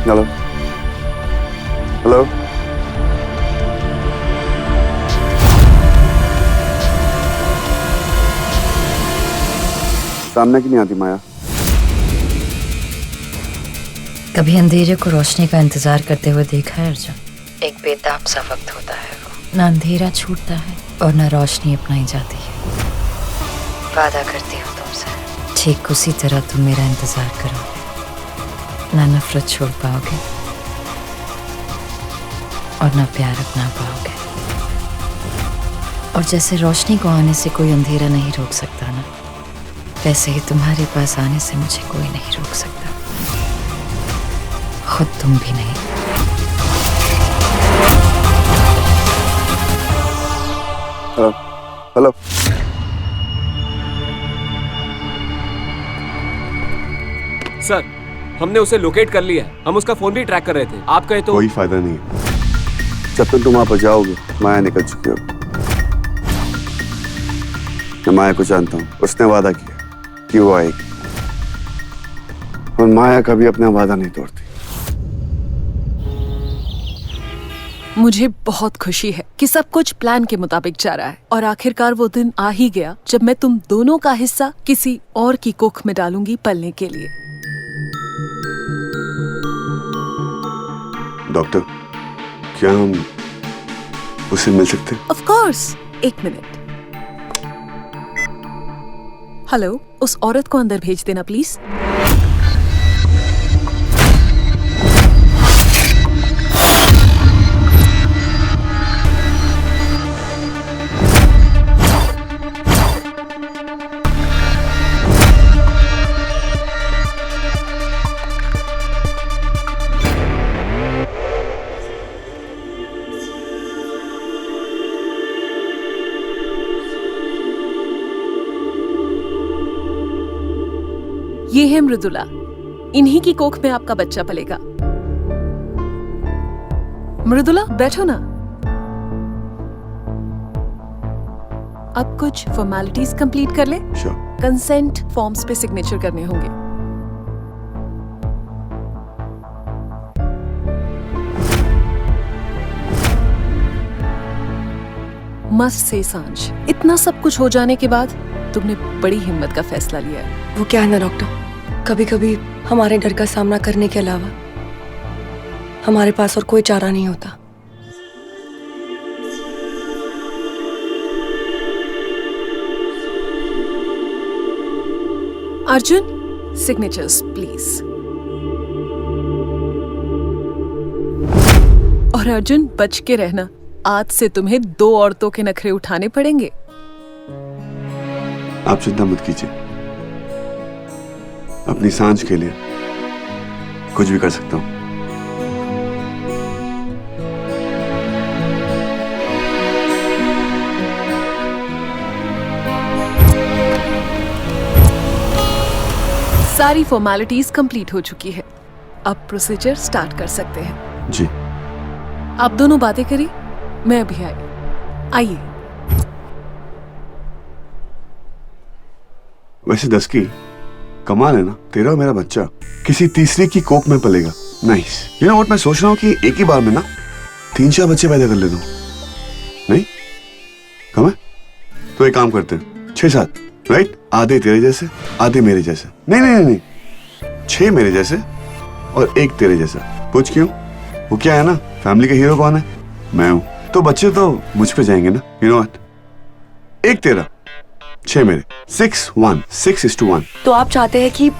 Hello hello. सामने क्यों नहीं आती माया? कभी अंधेरे को रोशनी का इंतजार करते हुए देखा है अर्जुन? एक बेताब सा वक्त होता है वो, ना अंधेरा छूटता है और ना रोशनी अपनाई जाती है। वादा करती हूँ तुमसे, ठीक उसी तरह तुम मेरा इंतजार करोगे, ना नफरत छोड़ पाओगे और ना प्यार अपना पाओगे। और जैसे रोशनी को आने से कोई अंधेरा नहीं रोक सकता ना, वैसे ही तुम्हारे पास आने से मुझे कोई नहीं रोक सकता, खुद तुम भी नहीं। Hello hello. सर, हमने उसे लोकेट कर लिया है। हम उसका फोन भी ट्रैक कर रहे थे। आप कहे तो कोई फायदा नहीं है, जब तक तुम वहां पर जाओगे माया निकल चुकी होगी। मैं माया को जानता हूँ, उसने वादा किया कि वो आएगी और माया कभी अपना वादा नहीं तोड़ती। मुझे बहुत खुशी है कि सब कुछ प्लान के मुताबिक जा रहा है और आखिरकार वो दिन आ ही गया जब मैं तुम दोनों का हिस्सा किसी और की कोख में डालूंगी पलने के लिए। डॉक्टर, क्या हम उसे मिल सकते हैं? Of course. एक मिनट। हेलो, उस औरत को अंदर भेज देना प्लीज। ये है मृदुला, इन्हीं की कोख में आपका बच्चा पलेगा। मृदुला, बैठो ना। अब कुछ फॉर्मेलिटीज कंप्लीट कर ले। Sure. कंसेंट फॉर्म्स पे सिग्नेचर करने होंगे। मस्ट से सांझ, इतना सब कुछ हो जाने के बाद तुमने बड़ी हिम्मत का फैसला लिया है। वो क्या है ना डॉक्टर, कभी कभी हमारे डर का सामना करने के अलावा हमारे पास और कोई चारा नहीं होता। Arjun, signatures please. और अर्जुन, बच के रहना, आज से तुम्हें 2 औरतों के नखरे उठाने पड़ेंगे। आप चिंता मत कीजिए, अपनी सांझ के लिए कुछ भी कर सकता हूं। सारी फॉर्मेलिटीज कंप्लीट हो चुकी है, अब प्रोसीजर स्टार्ट कर सकते हैं। जी। आप दोनों बातें करिए, मैं अभी आई। आइए। वैसे 10 की कमाल है ना, तेरा और मेरा बच्चा किसी तीसरे की कोख में पलेगा। नाइस। यू नो व्हाट, मैं सोच रहा हूँ कि एक ही बार में ना 3-4 बच्चे पैदा कर लेता हूँ। नहीं कम है तो एक काम करते हैं, 6-7, राइट? आधे तेरे जैसे, आधे मेरे जैसे। नहीं नहीं नहीं, 6 मेरे जैसे और 1 तेरे जैसा। पूछ क्यों? वो क्या है ना, फैमिली का हीरो कौन है? मैं हूँ। तो बच्चे तो मुझ पे जाएंगे ना। यू नो व्हाट, 1 तेरा, 6 मेरे, 6-1, 6:1। तो आप चाहते हैं कि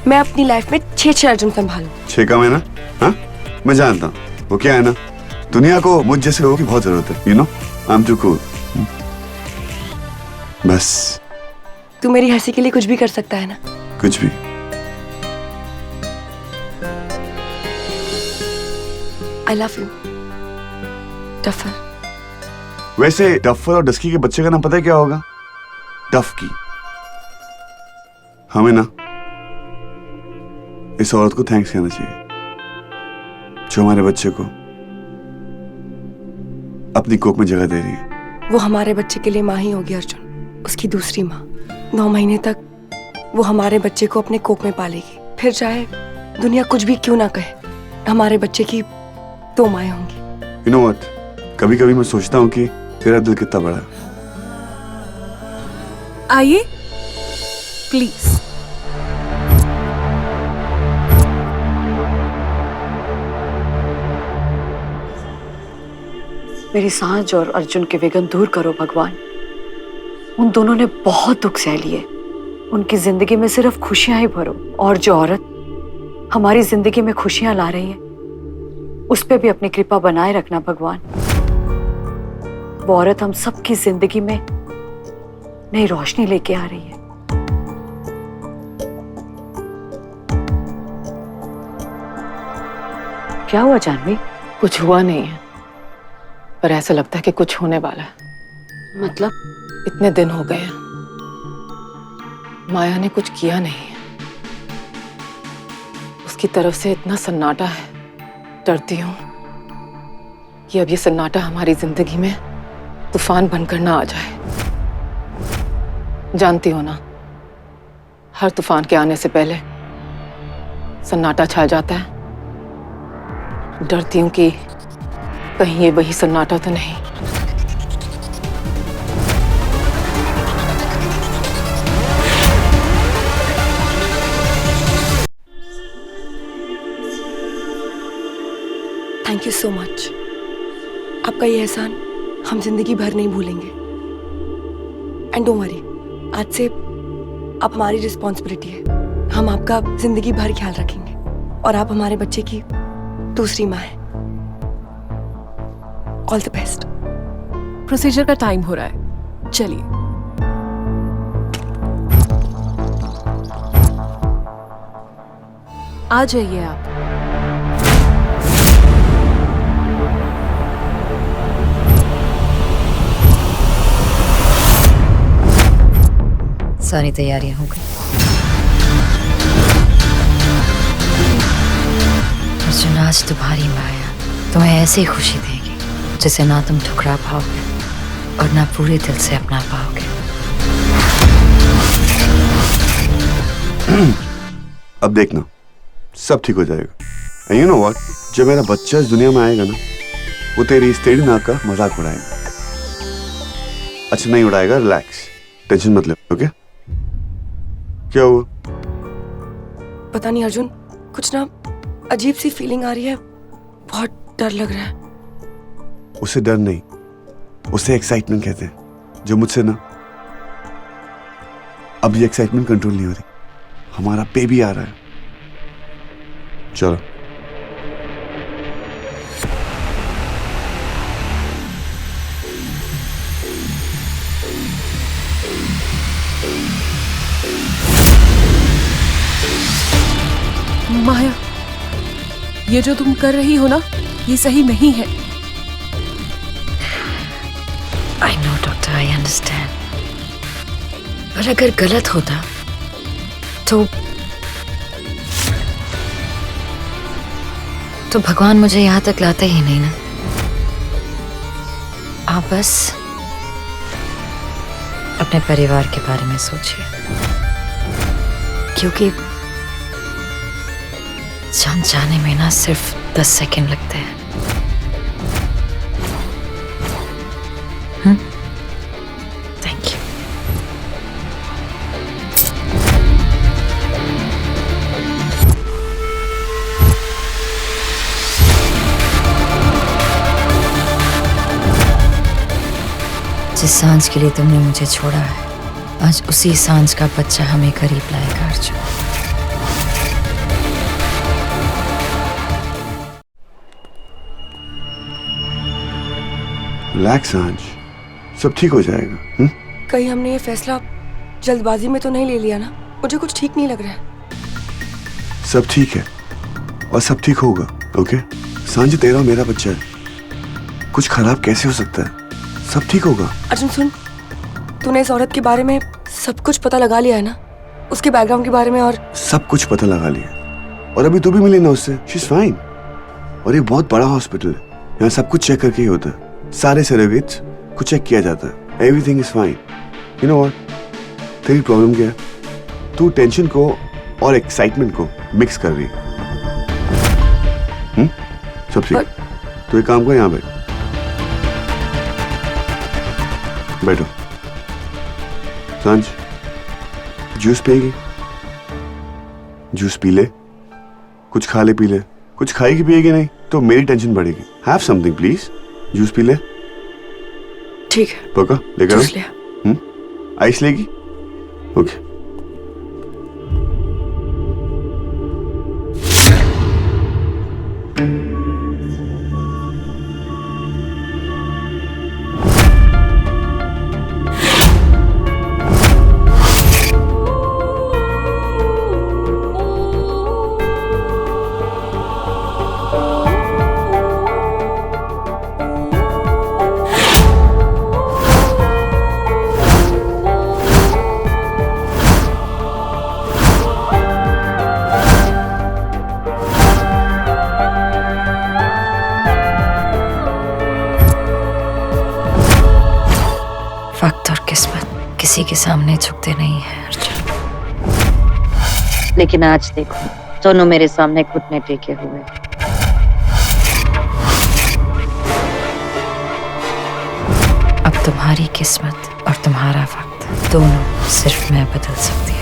मैं अपनी लाइफ में 6 अर्जुन संभालूं? 6 कम है ना? हाँ, मैं जानता हूँ। वो क्या है ना, दुनिया को मुझ जैसे लोगों की बहुत जरूरत है। You know, I am too cool. बस तू मेरी हंसी के लिए कुछ भी कर सकता है ना? कुछ भी। I love you duffer. वैसे डफर और डस्की के बच्चे का नाम पता है क्या होगा? डफकी। हमें ना इस औरत को थैंक्स कहना चाहिए जो हमारे बच्चे को अपनी कोख में जगह दे रही है। वो हमारे बच्चे के लिए माँ ही होगी अर्जुन, उसकी दूसरी माँ। 9 महीने तक वो हमारे बच्चे को अपने कोख में पालेगी, फिर चाहे दुनिया कुछ भी क्यों ना कहे। हमारे बच्चे की 2 माएँ होंगी। यू नो व्हाट, कभी कभी मैं सोचता हूँ कि तेरा दिल कितना बड़ा है। आइए प्लीज। मेरी सांझ और अर्जुन के विघ्न दूर करो भगवान। उन दोनों ने बहुत दुख सह लिए। उनकी जिंदगी में सिर्फ खुशियां ही भरो, और जो औरत हमारी जिंदगी में खुशियां ला रही है उस पे भी अपनी कृपा बनाए रखना भगवान। वो औरत हम सबकी जिंदगी में नई रोशनी लेके आ रही है। क्या हुआ जानवी? कुछ हुआ नहीं है, पर ऐसा लगता है कि कुछ होने वाला है। मतलब? इतने दिन हो गए हैं, माया ने कुछ किया नहीं है। उसकी तरफ से इतना सन्नाटा है, डरती हूँ कि अब ये सन्नाटा हमारी जिंदगी में तूफान बनकर ना आ जाए। जानती हो ना, हर तूफान के आने से पहले सन्नाटा छा जाता है। डरती हूँ कि कहीं ये वही सन्नाटा तो नहीं। Thank you so much. आपका ये एहसान हम जिंदगी भर नहीं भूलेंगे। एंड डोंट वरी, आज से आप हमारी रिस्पॉन्सिबिलिटी है। हम आपका जिंदगी भर ख्याल रखेंगे और आप हमारे बच्चे की दूसरी माँ है। All the best. प्रोसीजर का टाइम हो रहा है, चलिए। आ जाइए आप। सारी तैयारियां हो गई। अर्जुन, आज तुम्हारी माया तुम्हें ऐसी खुशी देगी जिसे ना तुम ठुकरा पाओगे और ना पूरे दिल से अपना पाओगे। अब देखना, सब ठीक हो जाएगा। एंड यू नो व्हाट, जब मेरा बच्चा इस दुनिया में आएगा ना, वो तेरी इस टेढ़ी नाक का मजाक उड़ाएगा। अच्छा नहीं उड़ाएगा, रिलैक्स, टेंशन मत ले, ओके? क्या हुआ? पता नहीं अर्जुन, कुछ ना अजीब सी फीलिंग आ रही है। बहुत डर लग रहा है। उसे डर नहीं, उसे एक्साइटमेंट कहते हैं। जो मुझसे ना अब ये एक्साइटमेंट कंट्रोल नहीं हो रही। हमारा बेबी आ रहा है। चलो। माया, ये जो तुम कर रही हो ना, ये सही नहीं है। I know doctor, I understand. पर अगर गलत होता तो भगवान मुझे यहाँ तक लाते ही नहीं ना। आप बस अपने परिवार के बारे में सोचिए, क्योंकि जान जाने में ना सिर्फ 10 सेकंड लगते हैं। Thank you. जिस सांझ के लिए तुमने मुझे छोड़ा है, आज उसी सांझ का बच्चा हमें करीब लाएगा अर्जुन। रिलैक्स सांझ, सब ठीक हो जाएगा। कहीं हमने ये फैसला जल्दबाजी में तो नहीं ले लिया ना? मुझे कुछ ठीक नहीं लग रहा है। सब ठीक है और सब ठीक होगा, ओके? सांझ तेरा और मेरा बच्चा है, कुछ खराब कैसे हो सकता है? सब ठीक होगा। अर्जुन सुन, तूने इस औरत के बारे में सब कुछ पता लगा लिया है ना? उसके बैकग्राउंड के बारे में और सब कुछ पता लगा लिया, और अभी तू भी मिली ना उससे। She is fine. और ये बहुत बड़ा हॉस्पिटल है, यहाँ सब कुछ चेक करके ही होता है। सारे सर्टिफिकेट्स को चेक किया जाता है। Everything is fine. You know what, तेरी प्रॉब्लम क्या है? तू टेंशन को और एक्साइटमेंट को मिक्स कर रही है। सब ठीक। तो एक काम कर, यहाँ बैठ, बैठो। सांझ जूस पिएगी? जूस पी ले, कुछ खा ले, पी ले। कुछ खाएगी पिएगी नहीं तो मेरी टेंशन बढ़ेगी। Have something please. Juice P ले। ठीक है, पक्का लेकर जूस लिया। आइस लेगी? ओके। वक्त और किस्मत किसी के सामने झुकते नहीं है अर्जुन। लेकिन आज देखो, दोनों मेरे सामने घुटने टेके हुए। अब तुम्हारी किस्मत और तुम्हारा वक्त दोनों सिर्फ मैं बदल सकती हूँ।